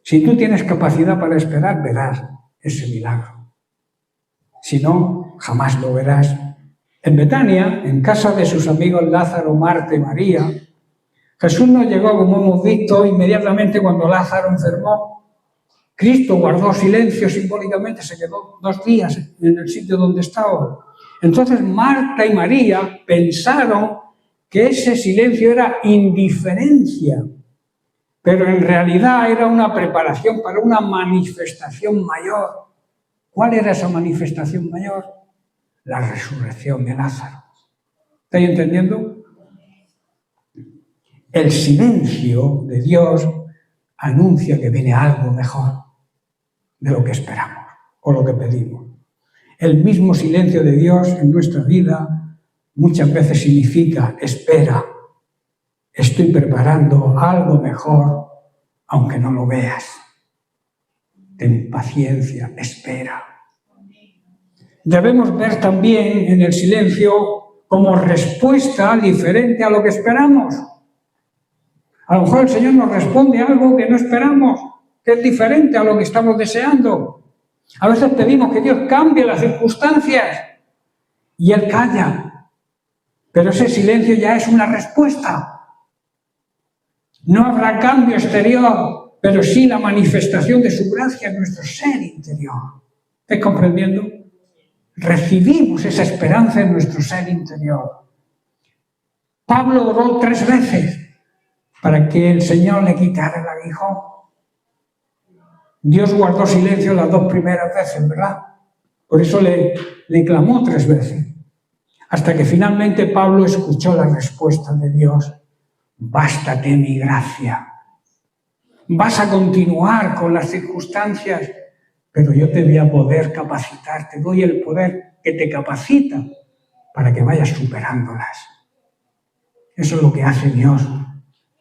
Si tú tienes capacidad para esperar, verás ese milagro. Si no, jamás lo verás. En Betania, en casa de sus amigos Lázaro, Marta y María, Jesús no llegó, como hemos visto, inmediatamente cuando Lázaro enfermó. Cristo guardó silencio simbólicamente, se quedó 2 días en el sitio donde estaba. Entonces Marta y María pensaron que ese silencio era indiferencia, pero en realidad era una preparación para una manifestación mayor. ¿Cuál era esa manifestación mayor? La resurrección de Lázaro. ¿Estáis entendiendo? El silencio de Dios anuncia que viene algo mejor de lo que esperamos o lo que pedimos. El mismo silencio de Dios en nuestra vida muchas veces significa espera. Estoy preparando algo mejor, aunque no lo veas. Ten paciencia, espera. Debemos ver también en el silencio como respuesta diferente a lo que esperamos. A lo mejor el Señor nos responde algo que no esperamos, que es diferente a lo que estamos deseando. A veces pedimos que Dios cambie las circunstancias y Él calla. Pero ese silencio ya es una respuesta. No habrá cambio exterior, pero sí la manifestación de su gracia en nuestro ser interior. ¿Estáis comprendiendo? Recibimos esa esperanza en nuestro ser interior. Pablo oró 3 veces para que el Señor le quitara el aguijón. Dios guardó silencio las 2 primeras veces, ¿verdad? Por eso le clamó 3 veces. Hasta que finalmente Pablo escuchó la respuesta de Dios. Bástate mi gracia. Vas a continuar con las circunstancias, pero yo te voy a poder capacitar, te doy el poder que te capacita para que vayas superándolas. Eso es lo que hace Dios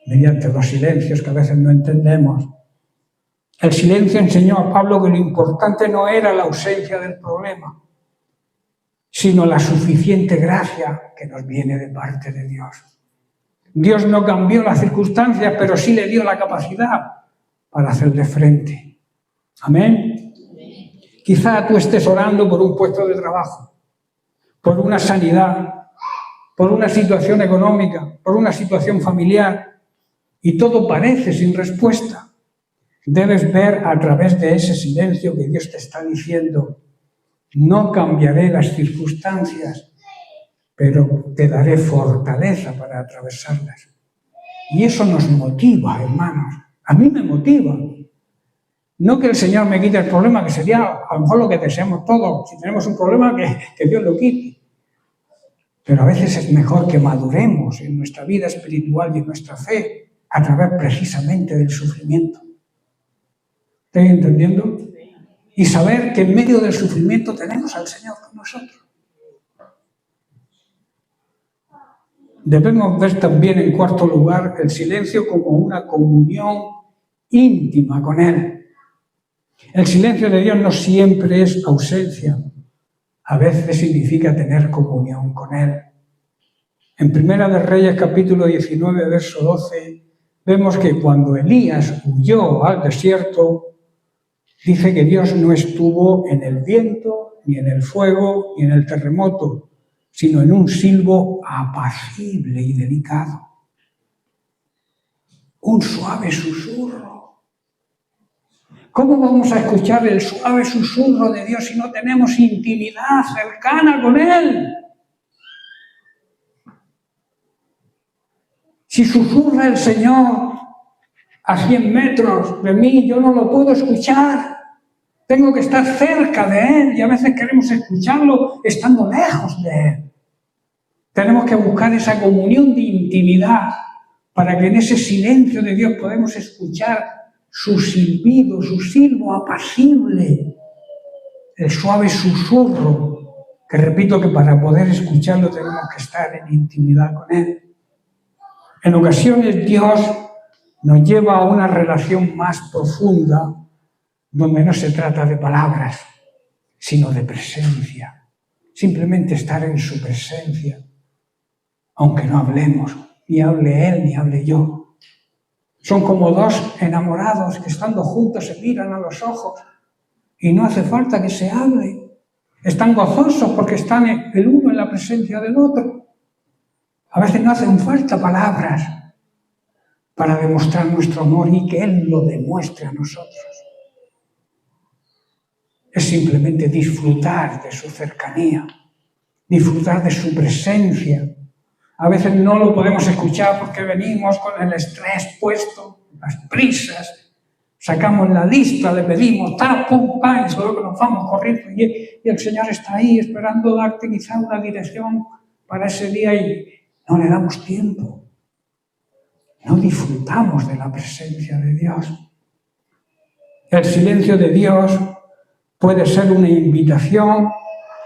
mediante los silencios que a veces no entendemos. El silencio enseñó a Pablo que lo importante no era la ausencia del problema, sino la suficiente gracia que nos viene de parte de Dios. Dios no cambió las circunstancias, pero sí le dio la capacidad para hacerle frente. Amén. Quizá tú estés orando por un puesto de trabajo, por una sanidad, por una situación económica, por una situación familiar, y todo parece sin respuesta. Debes ver a través de ese silencio que Dios te está diciendo: no cambiaré las circunstancias, pero te daré fortaleza para atravesarlas. Y eso nos motiva, hermanos. A mí me motiva. No que el Señor me quite el problema, que sería a lo mejor lo que deseamos todos. Si tenemos un problema, que Dios lo quite. Pero a veces es mejor que maduremos en nuestra vida espiritual y en nuestra fe a través precisamente del sufrimiento. ¿Estáis entendiendo? Y saber que en medio del sufrimiento tenemos al Señor con nosotros. Debemos ver también, en cuarto lugar, el silencio como una comunión íntima con Él. El silencio de Dios no siempre es ausencia. A veces significa tener comunión con Él. En Primera de Reyes, capítulo 19, verso 12, vemos que cuando Elías huyó al desierto, dice que Dios no estuvo en el viento, ni en el fuego, ni en el terremoto, sino en un silbo apacible y delicado. Un suave susurro. ¿Cómo vamos a escuchar el suave susurro de Dios si no tenemos intimidad cercana con Él? Si susurra el Señor a 100 metros de mí, yo no lo puedo escuchar. Tengo que estar cerca de Él y a veces queremos escucharlo estando lejos de Él. Tenemos que buscar esa comunión de intimidad para que en ese silencio de Dios podamos escuchar su silbido, su silbo apacible, el suave susurro, que repito que para poder escucharlo tenemos que estar en intimidad con Él. En ocasiones Dios nos lleva a una relación más profunda, donde no se trata de palabras, sino de presencia. Simplemente estar en su presencia, aunque no hablemos, ni hable Él, ni hable yo. Son como dos enamorados que estando juntos se miran a los ojos y no hace falta que se hable. Están gozosos porque están el uno en la presencia del otro. A veces no hacen falta palabras para demostrar nuestro amor y que Él lo demuestre a nosotros. Es simplemente disfrutar de su cercanía, disfrutar de su presencia. A veces no lo podemos escuchar porque venimos con el estrés puesto, las prisas, sacamos la lista, le pedimos, pum, y solo que nos vamos corriendo. Y el Señor está ahí esperando darte quizá una dirección para ese día y no le damos tiempo. No disfrutamos de la presencia de Dios. El silencio de Dios puede ser una invitación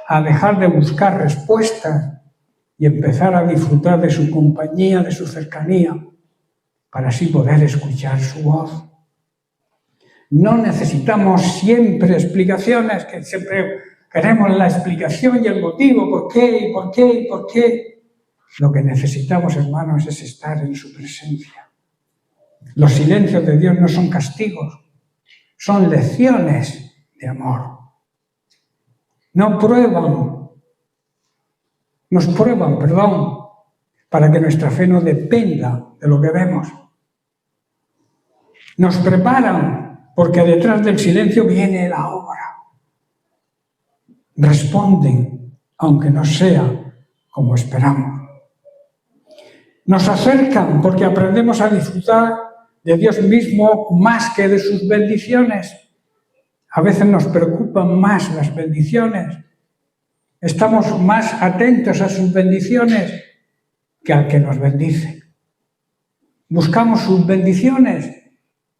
a dejar de buscar respuestas y empezar a disfrutar de su compañía, de su cercanía, para así poder escuchar su voz. No necesitamos siempre explicaciones, que siempre queremos la explicación y el motivo, por qué, y por qué, y por qué. Lo que necesitamos, hermanos, es estar en su presencia. Los silencios de Dios no son castigos, son lecciones de amor. Nos prueban, para que nuestra fe no dependa de lo que vemos. Nos preparan, porque detrás del silencio viene la obra. Responden, aunque no sea como esperamos. Nos acercan, porque aprendemos a disfrutar de Dios mismo más que de sus bendiciones. A veces nos preocupan más las bendiciones. Estamos más atentos a sus bendiciones que al que nos bendice. Buscamos sus bendiciones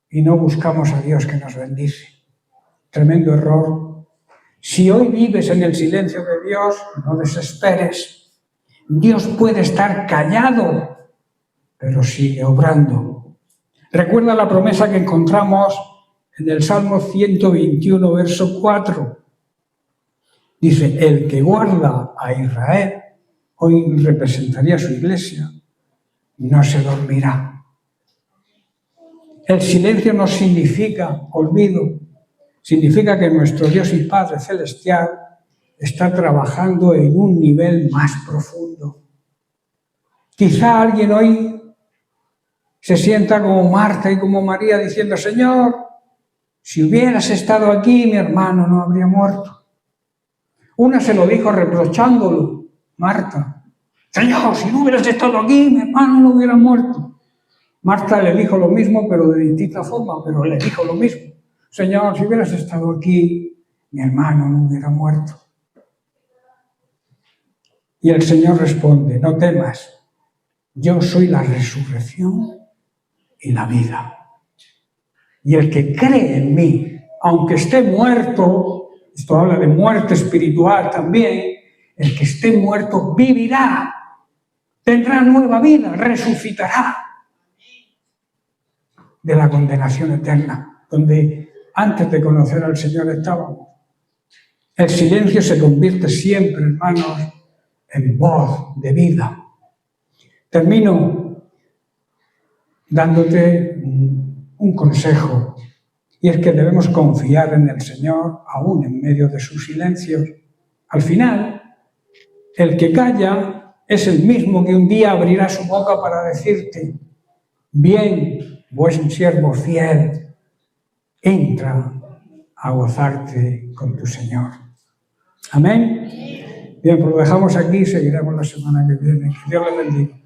y no buscamos a Dios que nos bendice. Tremendo error. Si hoy vives en el silencio de Dios, no desesperes. Dios puede estar callado, pero sigue obrando. Recuerda la promesa que encontramos en el Salmo 121, verso 4. Dice, el que guarda a Israel, hoy representaría a su iglesia, no se dormirá. El silencio no significa olvido, significa que nuestro Dios y Padre Celestial está trabajando en un nivel más profundo. Quizá alguien hoy se sienta como Marta y como María diciendo: Señor, si hubieras estado aquí, mi hermano no habría muerto. Una se lo dijo reprochándolo, Marta: Señor, si no hubieras estado aquí, mi hermano no hubiera muerto. Marta le dijo lo mismo, pero de distinta forma, pero le dijo lo mismo: Señor, si hubieras estado aquí, mi hermano no hubiera muerto. Y el Señor responde: no temas, yo soy la resurrección y la vida. Y el que cree en mí, aunque esté muerto, esto habla de muerte espiritual también, el que esté muerto vivirá, tendrá nueva vida, resucitará de la condenación eterna, donde antes de conocer al Señor estábamos. El silencio se convierte siempre, hermanos, en voz de vida. Termino dándote un consejo, y es que debemos confiar en el Señor aún en medio de sus silencios. Al final, el que calla es el mismo que un día abrirá su boca para decirte: bien, buen siervo fiel, entra a gozarte con tu Señor. Amén. Bien, pues lo dejamos aquí y seguiremos la semana que viene. Que Dios les bendiga.